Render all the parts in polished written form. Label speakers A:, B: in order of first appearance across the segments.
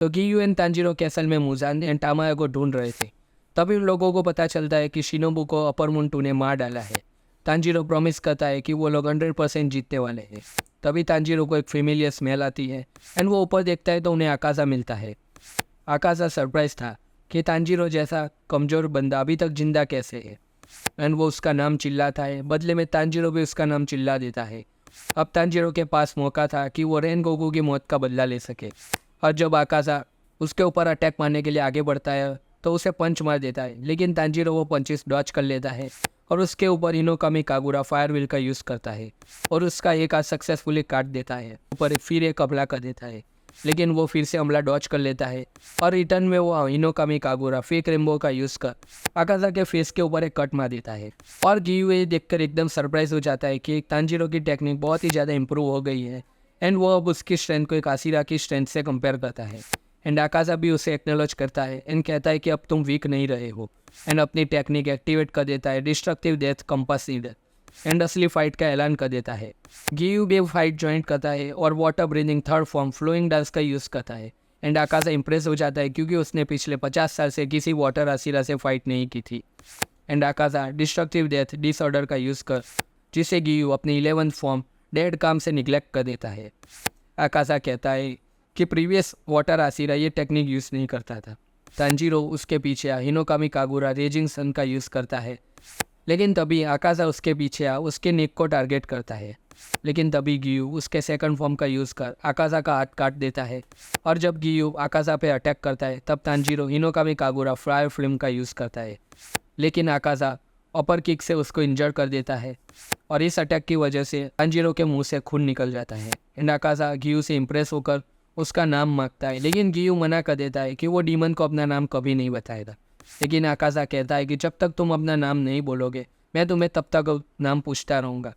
A: तो Giyu and Tanjiro castle में Muzan and टामाया को ढूंढ रहे थे। तभी उन लोगों को पता चलता है कि शिनोबू को अपर मुंटू ने मार डाला है। तांजीरो प्रॉमिस करता है कि वो लोग 100% जीतने वाले हैं। तभी तांजीरो को एक फेमिलियर स्मेल आती है एंड वो ऊपर देखता है तो उन्हें आकाजा मिलता है। आकाजा सरप्राइज था कि तांजीरो जैसा कमज़ोर बंदा अभी तक जिंदा कैसे है एंड वो उसका नाम चिल्लाता है। बदले में तांजीरो भी उसका नाम चिल्ला देता है। अब तांजीरो के पास मौका था कि वो रेनगोकू की मौत का बदला ले सके। और जब आकाजा उसके ऊपर अटैक मारने के लिए आगे बढ़ता है तो उसे पंच मार देता है, लेकिन तांजीरो वो पंचेस डॉच कर लेता है और उसके ऊपर हिनोकामी कागुरा फायर व्हील का यूज़ करता है और उसका एक हाथ सक्सेसफुली काट देता है। ऊपर फिर एक हमला कर देता है, लेकिन वो फिर से हमला डॉच कर लेता है और रिटर्न में वो हिनोकामी कागुरा फेक रेम्बो का यूज़ कर आकाजा के फेस के ऊपर एक कट मार देता है। और गियू ये देखकर एकदम सरप्राइज हो जाता है कि तांजीरो की टेक्निक बहुत ही ज़्यादा इंप्रूव हो गई है एंड वो अब उसकी स्ट्रेंथ को एक आसिरा की स्ट्रेंथ से कंपेयर करता है। एंड आकाजा भी उसे एक्नॉलेज करता है एंड कहता है कि अब तुम वीक नहीं रहे हो एंड अपनी टेक्निक एक्टिवेट कर देता है destructive death compass cedar and असली फाइट का ऐलान कर देता है। गियू भी फाइट ज्वाइन करता है और water breathing third form flowing dance का यूज़ करता है एंड आकाजा इंप्रेस हो जाता है क्योंकि उसने पिछले 50 साल से किसी वाटर आसिरा से फाइट नहीं की थी। And Akaza destructive death disorder का यूज़ कर जिसे गियू अपनी 11th फॉर्म डेड काम से निगलेक्ट कर देता है। आकाजा कहता है कि प्रीवियस वाटर आसिरा ये टेक्निक यूज़ नहीं करता था। तांजीरो उसके पीछे आ हिनोकामी कागुरा रेजिंग सन का यूज़ करता है, लेकिन तभी आकाजा उसके पीछे आ उसके नेक को टारगेट करता है, लेकिन तभी गियू उसके सेकंड फॉर्म का यूज़ कर आकाजा का हाथ काट देता है। और जब गियू आकाजा पे अटैक करता है तब Tanjiro Hinokami Kagura fire film का यूज़ करता है, लेकिन आकाजा अपर किक से उसको इंजर कर देता है और इस अटैक की वजह से तांजीरो के मुंह से खून निकल जाता है। एंड आकाजा गियू से इंप्रेस होकर उसका नाम मांगता है, लेकिन गियू मना कर देता है कि वो डीमन को अपना नाम कभी नहीं बताएगा। लेकिन आकाजा कहता है कि जब तक तुम अपना नाम नहीं बोलोगे मैं तुम्हें तब तक नाम पूछता रहूँगा,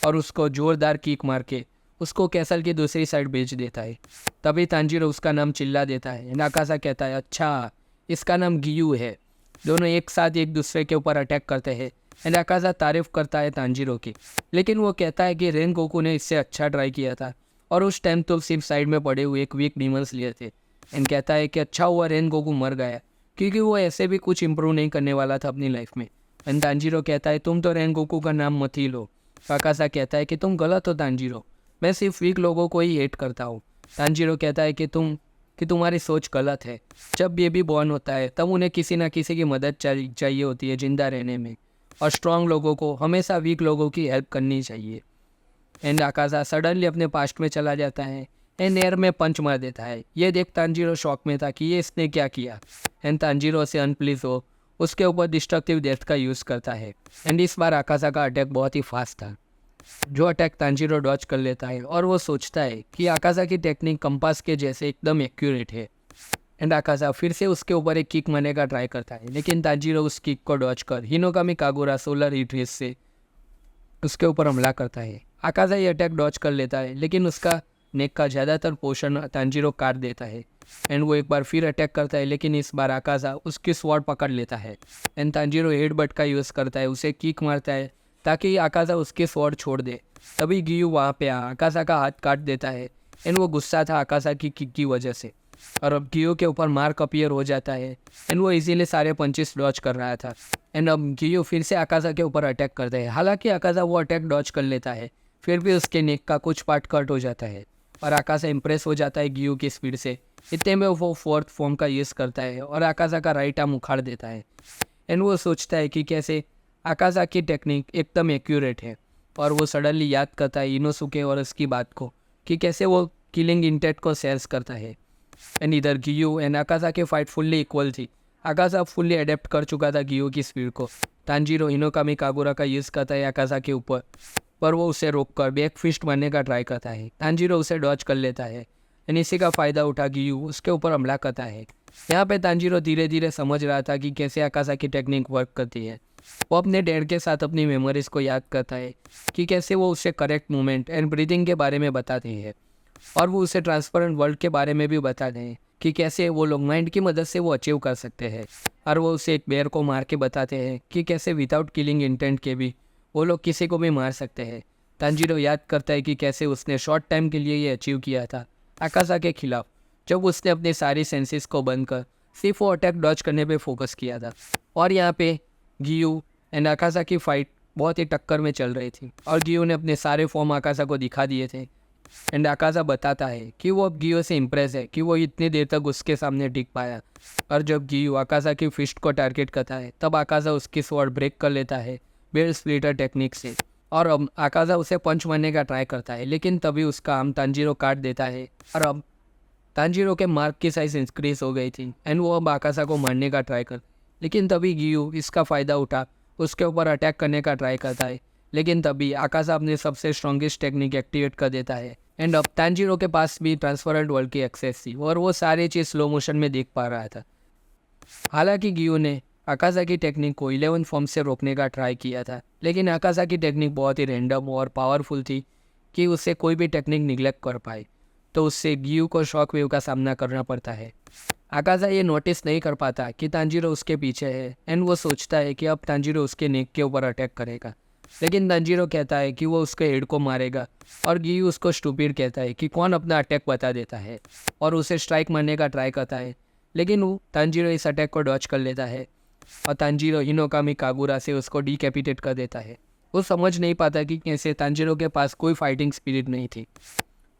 A: और उसको जोरदार किक मार के उसको कैसल की दूसरी साइड भेज देता है। तभी तांजीरो उसका नाम चिल्ला देता है एंड आकाजा कहता है अच्छा इसका नाम गियू है। दोनों एक साथ एक दूसरे के ऊपर अटैक करते हैं एंड आकाजा तारीफ करता है तांजीरो की, लेकिन वो कहता है कि रेनगोकू ने इससे अच्छा ट्राई किया था और उस टाइम तो सिर्फ साइड में पड़े हुए एक वीक डीमंस लिए थे। एंड कहता है कि अच्छा हुआ रेनगोकू मर गया क्योंकि वो ऐसे भी कुछ इंप्रूव नहीं करने वाला था अपनी लाइफ में। एंड तांजीरो कहता है तुम तो रेनगोकू का नाम मत ही लो। आकाजा कहता है कि तुम गलत हो तांजीरो, मैं सिर्फ वीक लोगों को ही हेट करता हूँ। तांजीरो कहता है कि तुम्हारी सोच गलत है। जब बेबी बॉर्न होता है तब उन्हें किसी ना किसी की मदद चाहिए होती है जिंदा रहने में, और स्ट्रॉन्ग लोगों को हमेशा वीक लोगों की हेल्प करनी चाहिए। एंड आकाजा सडनली अपने पास्ट में चला जाता है एंड एयर में पंच मार देता है। ये देख तांजीरो शॉक में था कि ये इसने क्या किया। एंड तांजीरो से अनप्लीज हो उसके ऊपर डिस्ट्रक्टिव डेथ का यूज़ करता है। एंड इस बार आकाजा का अटैक बहुत ही फास्ट था, जो अटैक तांजीरो डॉच कर लेता है और वो सोचता है कि आकाजा की टेक्निक कंपास के जैसे एकदम एक्यूरेट है। एंड आकाजा फिर से उसके ऊपर एक किक मारने का ट्राई करता है, लेकिन तांजीरो उस किक को डॉच कर Hinokami Kagura solar heat race से उसके ऊपर हमला करता है। आकाजा ये अटैक डॉच कर लेता है, लेकिन उसका नेक का ज़्यादातर पोर्शन तांजीरो काट देता है। एंड वो एक बार फिर अटैक करता है, लेकिन इस बार आकाजा उसकी स्वॉर्ड पकड़ लेता है एंड तांजीरो हेडबट का यूज़ करता है, उसे किक मारता है ताकि आकाजा उसकी स्वॉर्ड छोड़ दे। तभी गियू वहाँ पे आकाजा का हाथ काट देता है एंड वो गुस्सा था आकाजा की किक की वजह से, और अब गियू के ऊपर मार्क अपीयर हो जाता है एंड वो इजीली सारे पंचेस डॉच कर रहा था। एंड अब गियू फिर से आकाजा के ऊपर अटैक करता है। हालांकि आकाजा वो अटैक डॉच कर लेता है, फिर भी उसके नेक का कुछ पार्ट कट हो जाता है और आकाजा इंप्रेस हो जाता है गियू की स्पीड से। इतने में वो फोर्थ फॉर्म का यूज़ करता है और आकाजा का राइट आर्म उखाड़ देता है। एंड वो सोचता है कि कैसे आकाजा की टेक्निक एकदम एक्यूरेट है, और वो सडनली याद करता है इनोसुके और उसकी बात को कि कैसे वो किलिंग इंटेंट को सेल्स करता है। एंड इधर गियू एंड आकाजा की फाइट फुल्ली इक्वल थी। आकाजा फुल्ली अडेप्ट कर चुका था गियू की स्पीड को। तांजीरो हिनोकामी कागुरा का यूज़ करता है आकाजा के ऊपर, पर वो उसे रोककर बैक फिस्ट मारने का ट्राई करता है। तांजीरो उसे डॉच कर लेता है एंड इसी का फ़ायदा उठा गियू उसके ऊपर हमला करता है। यहाँ पे तांजीरो धीरे धीरे समझ रहा था कि कैसे आकाजा की टेक्निक वर्क करती है। वो अपने डैड के साथ अपनी मेमोरीज को याद करता है कि कैसे वो उसे करेक्ट मूवमेंट एंड ब्रीदिंग के बारे में बताते हैं, और वो उसे ट्रांसपेरेंट वर्ल्ड के बारे में भी बताते हैं कि कैसे वो लोग माइंड की मदद से वो अचीव कर सकते हैं। और वो उसे एक बेयर को मार के बताते हैं कि कैसे विदाउट किलिंग इंटेंट के भी वो लोग किसी को भी मार सकते हैं। तांजीरो याद करता है कि कैसे उसने शॉर्ट टाइम के लिए ये अचीव किया था आकाजा के खिलाफ, जब उसने अपने सारी सेंसेस को बंद कर सिर्फ वो अटैक डॉज करने पे फोकस किया था। और यहाँ पे गियू एंड आकाशा की फाइट बहुत ही टक्कर में चल रही थी और गियू ने अपने सारे फॉर्म आकाशा को दिखा दिए थे। एंड आकाशा बताता है कि वो अब गियो से इम्प्रेस है कि वो इतनी देर तक उसके सामने टिक पाया। और जब गियो आकाशा की फिस्ट को टारगेट करता है तब आकाशा उसकी स्वॉर्ड ब्रेक कर लेता है बेल स्प्लिटर टेक्निक से। और अब आकाशा उसे पंच मारने का ट्राई करता है, लेकिन तभी उसका आर्म तांजीरो काट देता है। और अब तांजीरो के मार्क की साइज इंक्रीज हो गई थी एंड वो अब आकाशा को मारने का ट्राई करता है, लेकिन तभी गियो इसका फ़ायदा उठा उसके ऊपर अटैक करने का ट्राई करता है। लेकिन तभी आकाशा अपने सबसे स्ट्रॉन्गेस्ट टेक्निक एक्टिवेट कर देता है। एंड अब तांजीरो के पास भी ट्रांसफरेंट वर्ल्ड की एक्सेस थी और वो सारी चीज़ स्लो मोशन में देख पा रहा था। हालांकि गियो ने आकाशा की टेक्निक को 11 फॉर्म से रोकने का ट्राई किया था, लेकिन आकाशा की टेक्निक बहुत ही रैंडम और पावरफुल थी कि उससे कोई भी टेक्निक निगलेक्ट कर पाए, तो उससे गियो को शॉक वेव का सामना करना पड़ता है। आकाशा ये नोटिस नहीं कर पाता कि तांजीरो उसके पीछे है एंड वो सोचता है कि अब तांजीरो उसके नेक के ऊपर अटैक करेगा, लेकिन तांजीरो कहता है कि वो उसके हेड को मारेगा और गियो उसको स्टूपिड कहता है कि कौन अपना अटैक बता देता है और उसे स्ट्राइक मारने का ट्राई करता है, लेकिन वो तांजीरो इस अटैक को डॉच कर लेता है और तांजीरो हिनोकामी कागुरा से उसको डिकैपिटेट कर देता है। वो समझ नहीं पाता कि कैसे तांजीरो के पास कोई फाइटिंग स्पिरिट नहीं थी,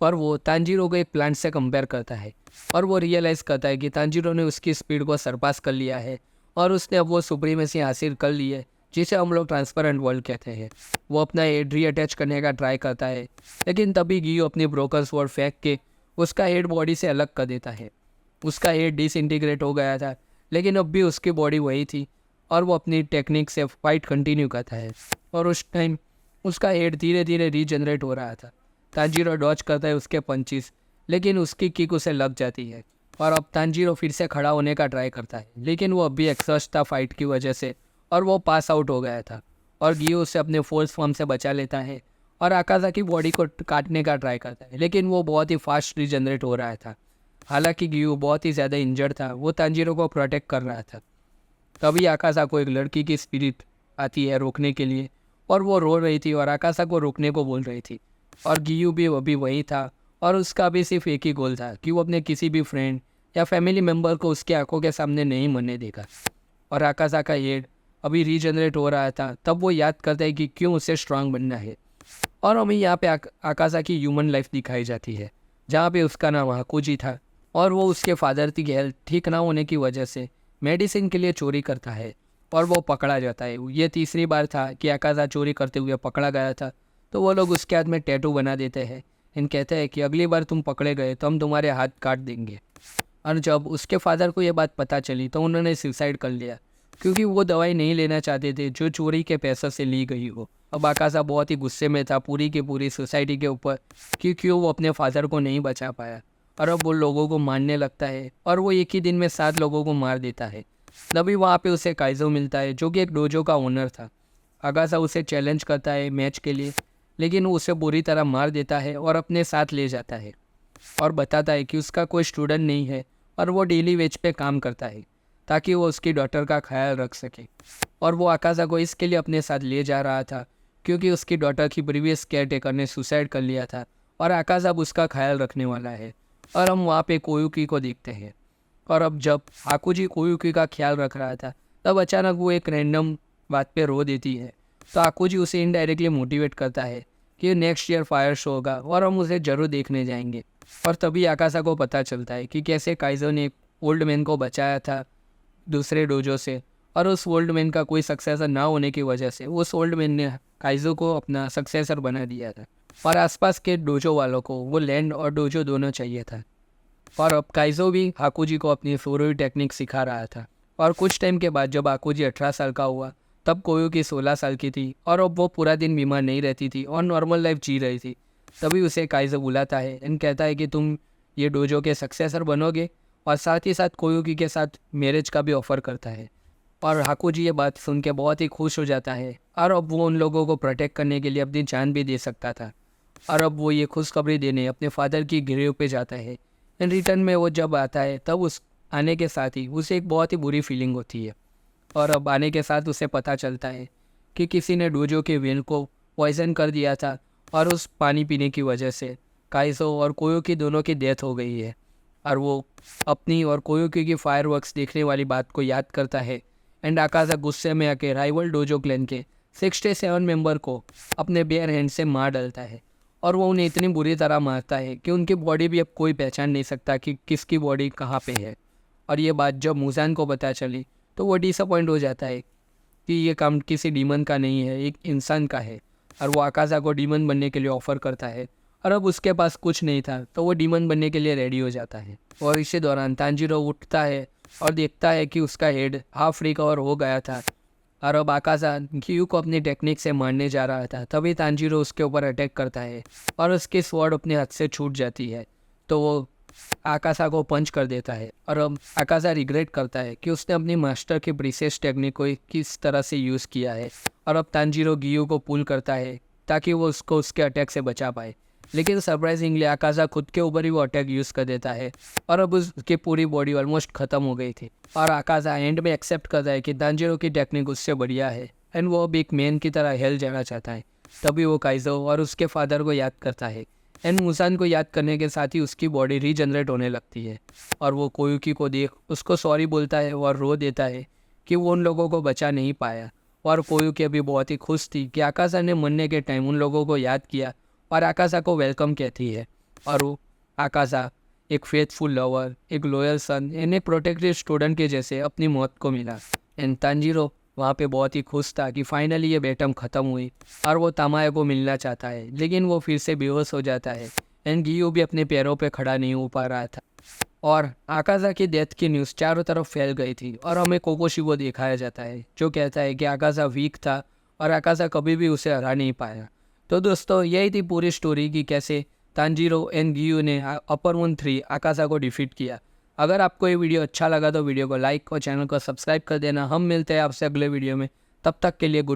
A: पर वो तांजीरो को एक प्लांट से कंपेयर करता है और वो रियलाइज़ करता है कि तांजीरो ने उसकी स्पीड को सरपास कर लिया है और उसने अब वो सुप्रीमेसी हासिल कर ली है जिसे हम लोग ट्रांसपेरेंट वर्ल्ड कहते हैं। वो अपना हेड रीअटैच करने का ट्राई करता है, लेकिन तभी गियो अपनी ब्रोकन स्वॉर्ड फेंक के उसका हेड बॉडी से अलग कर देता है। उसका हेड डिसइंटीग्रेट हो गया था, लेकिन अब भी उसकी बॉडी वही थी और वो अपनी टेक्निक से फाइट कंटिन्यू करता है। और उस टाइम उसका हेड धीरे धीरे रीजनरेट हो रहा था। तांजीरो डॉच करता है उसके पंचिस, लेकिन उसकी किक उसे लग जाती है और अब तांजीरो फिर से खड़ा होने का ट्राई करता है, लेकिन वो अभी एक्सॉस्ट था फाइट की वजह से और वो पास आउट हो गया था। और गियो उसे अपने फोर्स फॉर्म से बचा लेता है और आकाशा की बॉडी को काटने का ट्राई करता है, लेकिन वो बहुत ही फास्ट रीजनरेट हो रहा था। हालांकि गियो बहुत ही ज़्यादा इंजर्ड था, वो तांजीरो को प्रोटेक्ट कर रहा था। तभी आकाशा को एक लड़की की स्पिरिट आती है रोकने के लिए और वो रो रही थी और आकाशा को रोकने को बोल रही थी। और गियो भी अभी वही था और उसका भी सिर्फ एक ही गोल था कि वो अपने किसी भी फ्रेंड या फैमिली मेम्बर को उसकी आंखों के सामने नहीं मरने देगा। और आकाशा का हेड अभी रीजनरेट हो रहा था, तब वो याद करता है कि क्यों उसे स्ट्रांग बनना है। और हमें यहाँ पे आकाशा की ह्यूमन लाइफ दिखाई जाती है, जहाँ पे उसका नाम हाकुजी था और वो उसके फादर की हेल्थ ठीक ना होने की वजह से मेडिसिन के लिए चोरी करता है और वो पकड़ा जाता है। ये तीसरी बार था कि आकाशा चोरी करते हुए पकड़ा गया था, तो वो लोग उसके हाथ में टैटू बना देते हैं एंड कहते हैं कि अगली बार तुम पकड़े गए तो हम तुम्हारे हाथ काट देंगे। और जब उसके फादर को ये बात पता चली तो उन्होंने सुसाइड कर लिया, क्योंकि वो दवाई नहीं लेना चाहते थे जो चोरी के पैसों से ली गई हो। अब आकाशा बहुत ही गुस्से में था पूरी की पूरी सोसाइटी के ऊपर कि क्यों वो अपने फादर को नहीं बचा पाया, और अब वो लोगों को मारने लगता है और वो एक ही दिन में 7 लोगों को मार देता है। तभी वहाँ पे उसे काइजो मिलता है जो कि एक डोजो का ओनर था। आकाशा उसे चैलेंज करता है मैच के लिए, लेकिन वो उसे बुरी तरह मार देता है और अपने साथ ले जाता है और बताता है कि उसका कोई स्टूडेंट नहीं है और वो डेली वेज पे काम करता है ताकि वो उसकी डॉटर का ख्याल रख सके। और वो आकाशा को इसके लिए अपने साथ ले जा रहा था क्योंकि उसकी डॉटर की प्रीवियस केयर टेकर ने सुसाइड कर लिया था और आकाशा अब उसका ख्याल रखने वाला है। और हम वहाँ पे कोयुकी को देखते हैं, और अब जब हाकुजी कोयुकी का ख्याल रख रहा था तब अचानक वो एक रैंडम बात पे रो देती है। तो हाकुजी उसे इनडायरेक्टली मोटिवेट करता है कि नेक्स्ट ईयर फायर शो होगा और हम उसे ज़रूर देखने जाएंगे। और तभी आकाशा को पता चलता है कि कैसे काइजो ने एक ओल्ड मैन को बचाया था दूसरे डोजो से, और उस ओल्ड मैन का कोई सक्सेसर ना होने की वजह से उस ओल्ड मैन ने काइजो को अपना सक्सेसर बना दिया था। और आसपास के डोजो वालों को वो लैंड और डोजो दोनों चाहिए था। और अब काइजो भी हाकुजी को अपनी फुरोई टेक्निक सिखा रहा था। और कुछ टाइम के बाद जब हाकुजी 18 साल का हुआ तब कोयुकी 16 साल की थी और अब वो पूरा दिन बीमार नहीं रहती थी और नॉर्मल लाइफ जी रही थी। तभी उसे काइजो बुलाता है एंड कहता है कि तुम ये डोजो के सक्सेसर बनोगे, और साथ ही साथ कोयुकी के साथ मैरिज का भी ऑफ़र करता है। और हाकुजी ये बात सुन के बहुत ही खुश हो जाता है और अब वो उन लोगों को प्रोटेक्ट करने के लिए अपनी जान भी दे सकता था। और अब वो ये खुशखबरी देने अपने फादर की ग्रेव पे जाता है। इन रिटर्न में वो जब आता है तब उस आने के साथ ही उसे एक बहुत ही बुरी फीलिंग होती है। और अब आने के साथ उसे पता चलता है कि किसी ने डोजो के वेल को पॉइजन कर दिया था और उस पानी पीने की वजह से काइजो और कोयुकी दोनों की डेथ हो गई है। और वो अपनी और कोयोकी की फायरवर्क्स देखने वाली बात को याद करता है। एंड आकाजा गुस्से में आके राइवल डोजो क्लैन के 67 मेंबर को अपने बेयर हैंड से मार डालता है और वो उन्हें इतनी बुरी तरह मारता है कि उनकी बॉडी भी अब कोई पहचान नहीं सकता कि किसकी बॉडी कहाँ पे है। और ये बात जब मुजान को पता चली तो वो डिसअपॉइंट हो जाता है कि ये काम किसी डीमन का नहीं है, एक इंसान का है। और वो आकाजा को डीमन बनने के लिए ऑफ़र करता है और अब उसके पास कुछ नहीं था तो वो डीमन बनने के लिए रेडी हो जाता है। और इसी दौरान तांजीरो उठता है और देखता है कि उसका हेड हाफ रिकवर हो गया था और अब आकाजा गियू को अपनी टेक्निक से मारने जा रहा था। तभी तांजीरो उसके ऊपर अटैक करता है और उसकी स्वॉर्ड अपने हाथ से छूट जाती है तो वो आकाशा को पंच कर देता है। और अब आकाशा रिग्रेट करता है कि उसने अपनी मास्टर की प्रीसियस टेक्निक को किस तरह से यूज़ किया है। और अब तांजीरो गियू को पुल करता है ताकि वो उसको उसके अटैक से बचा पाए, लेकिन सरप्राइजिंगली आकाशा खुद के ऊपर ही वो अटैक यूज़ कर देता है और अब उसकी पूरी बॉडी ऑलमोस्ट ख़त्म हो गई थी। और आकाशा एंड में एक्सेप्ट करता है कि तांजीरो की टेक्निक उससे बढ़िया है एंड वो अब एक मैन की तरह हेल जाना चाहता है। तभी वो काइजो और उसके फादर को याद करता है एंड मुसान को याद करने के साथ ही उसकी बॉडी रीजनरेट होने लगती है। और वो कोयुकी को देख उसको सॉरी बोलता है और रो देता है कि वो उन लोगों को बचा नहीं पाया। और कोयुकी अभी बहुत ही खुश थी कि आकाशा ने मरने के टाइम उन लोगों को याद किया और आकाशा को वेलकम कहती है। और वो आकाशा एक फेथफुल लवर, एक लॉयल सन एंड एक प्रोटेक्टिव स्टूडेंट के जैसे अपनी मौत को मिला। एंड तांजीरो वहाँ पे बहुत ही खुश था कि फाइनली ये बैटम ख़त्म हुई और वो तामाया को मिलना चाहता है, लेकिन वो फिर से बेहोश हो जाता है एंड गियो भी अपने पैरों पे खड़ा नहीं हो पा रहा था। और आकाशा की डेथ की न्यूज़ चारों तरफ फैल गई थी और हमें कोकोशिबो दिखाया जाता है जो कहता है कि आकाशा वीक था और आकाशा कभी भी उसे हरा नहीं पाया। तो दोस्तों यही थी पूरी स्टोरी की कैसे तांजीरो एंड गियो ने अपर मून 3 आकाशा को डिफीट किया। अगर आपको ये वीडियो अच्छा लगा तो वीडियो को लाइक और चैनल को सब्सक्राइब कर देना। हम मिलते हैं आपसे अगले वीडियो में, तब तक के लिए गुड।